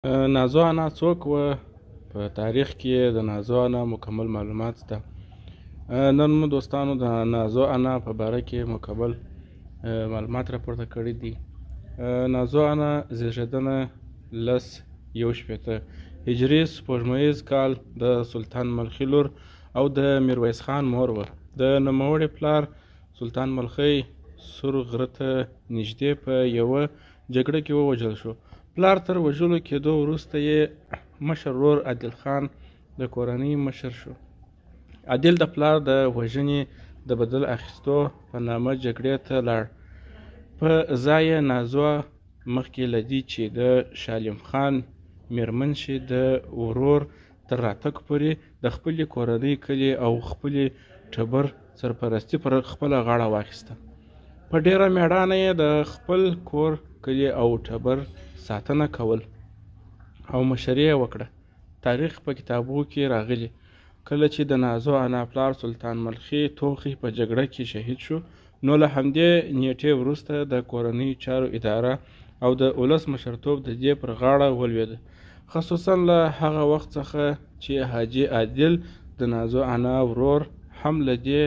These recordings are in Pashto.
نازو انا څوک وه؟ په تاریخ کې د نازو انا مکمل معلومات شته. نن مو دوستانو د نازو انا په باره کې مکمل معلومات راپورته کړي دي. نازو انا زیږېدنه 10/1/15 هجري سپوږمیز کال د سلطان ملخي لور او د میرویس خان مور وه. د نوموړي پلار سلطان ملخي سور غره ته نږدې په یوه جګړه کې ووژل شو. پلار تر وژلو کېدو وروسته یې مشر ورور عادل خان د کورنۍ مشر شو. عادل د پلار د وژنې د بدل اخیستو په نامه جګړې ته لاړ. په ځای یې نازو مخکې له دې چې د شالیم خان میرمن شي د ورور تر راتګ پورې د خپلې کورنۍ کلي او خپلې ټبر سرپرستي پر خپله غاړه واخیسته. په ډیره میړانه یې د خپل کور کلي او ټبر ساتنه کول او مشري یې وکړه. تاریخ په کتابو کې راغلی کله چې د نازو انا پلار سلطان ملخي توخی په جګړه کې شهید شو، نو له همدې نیټې وروسته د کورنۍ چارو اداره او د ولس مشرتوب د دې پر غاړه ولوېده، خصوصا له هغه وخت څخه چې حاجي عادل د نازو انا ورور هم له دې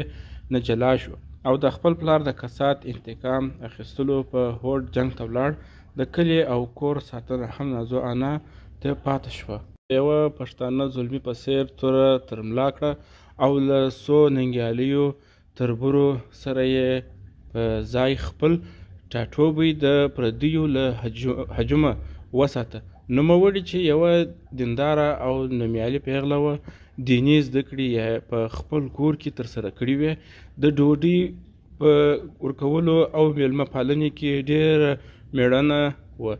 نه جلا شو او د خپل پلار د کسات انتقام اخیستلو په هوډ جنګ ته ولاړ. د کلي او کور ساتنه هم نازو انا ته پاتې شوه. یوه پښتانه زلمي په څېر توره تر ملا کړه او له څو ننګیالیو تربورو سره یې په ځای خپل ټاټوبی د پردیو له هجومه وساته. نوموړي چې یوه دینداره او نومیالي پیغله وه، دیني زده کړې یې په خپل کور کې ترسره کړې وې. د ډوډۍ په ورکولو او میلمه پالنې کې ډېره میړنه وه.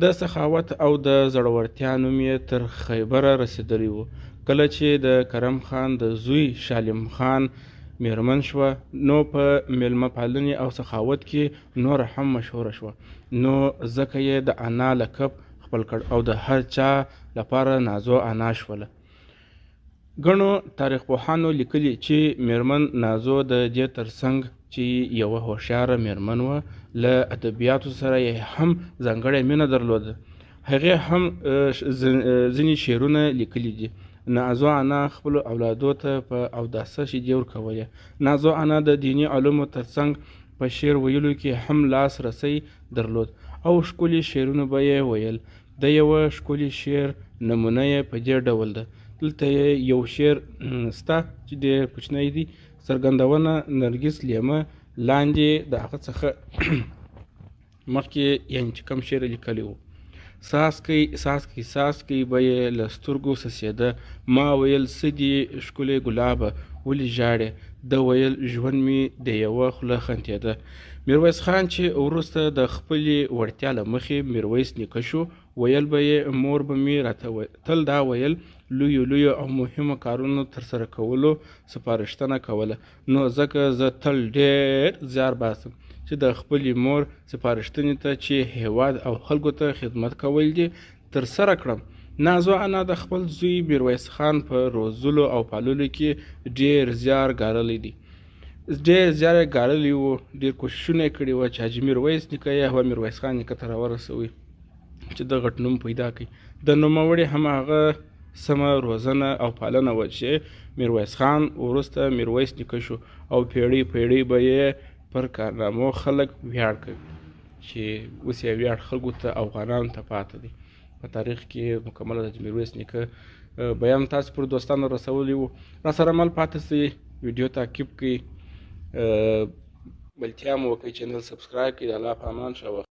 د سخاوت او د زړورتیا نوم یې تر خیبره رسېدلی و. کله چې د کرم خان د زوی شالیم خان میرمن شوه، نو په میلمه پالنې او سخاوت کې نور هم مشهوره شوه، نو ځکه یې د انا لقب خپل کړ او د هر چا لپاره نازو انا شوله. ګڼو تاریخ پوهانو لیکلي چې میرمن نازو د دې ترڅنګ چې یوه هوښیاره میرمن وه، له ادبیاتو سره یې هم ځانګړې مینه درلوده. هغې هم ځینې شعرونه لیکلي دي. نازو انا خپلو اولادو ته په اوداسه شیدې ورکولې. نازو انا د دیني علومو ترڅنګ په شعر ویلو کې هم لاس رسی درلود او ښکلي شعرونه به یې ویل. د یوه ښکلي شعر نمونه یې په دې ډول ده. دلته یو شعر سته چې ډېر کوچنی دی: څرګندونه نرګس لیمه لاندې د هغه څخه مخکې یعنې چې کوم شعر لیکلی و: ساسکی ساسکی ساسکی به یې له سترګو څڅېده، ما ویل څه دي ښکلې ګلابه ولې ژاړې؟ ده ویل ژوند مې د یوه خوله خندېده. میرویس خان چې وروسته د خپلې وړتیا له مخې میرویس نیکه شو، ویل به یې مور به مې راته تل دا ویل لویو او مهمو کارونو ترسره کولو سپارښتنه کوله، نو ځکه زه تل ډېر زیار باسم چې د خپلې مور سپارښتنې ته چې هیواد او خلکو ته خدمت کول دي ترسره کړم. نازو انا د خپل زوی میرویس خان په روزلو او پاللو کې ډېر زیار ګاللی دی. ډېر زیار یې ګاللی و، ډېر کوششونه یې کړي وه چې حاجي میرویس نیکه یې هغه میرویس خان نیکه ته راورسوي چې د غټ نوم پیدا کړي. د نوموړي هم هغه سمه روزنه او پالنه وه چې میرویس خان وروسته میرویس نیکه شو او پیړۍ به یې پر کارنامو خلک ویاړ کوي چې اوس یې ویاړ خلکو ته افغانانو ته پاته دی. په تاریخ کې مکمل د میرویس نیکه بیان تاسو پر دوستانو رسولی و. را سره مل پاتې سئ، ویډیو تعقیب کړئ، بلتیا مو وکړئ، چینل سبسکرایب کړئ. د الله په امان ښه وخت.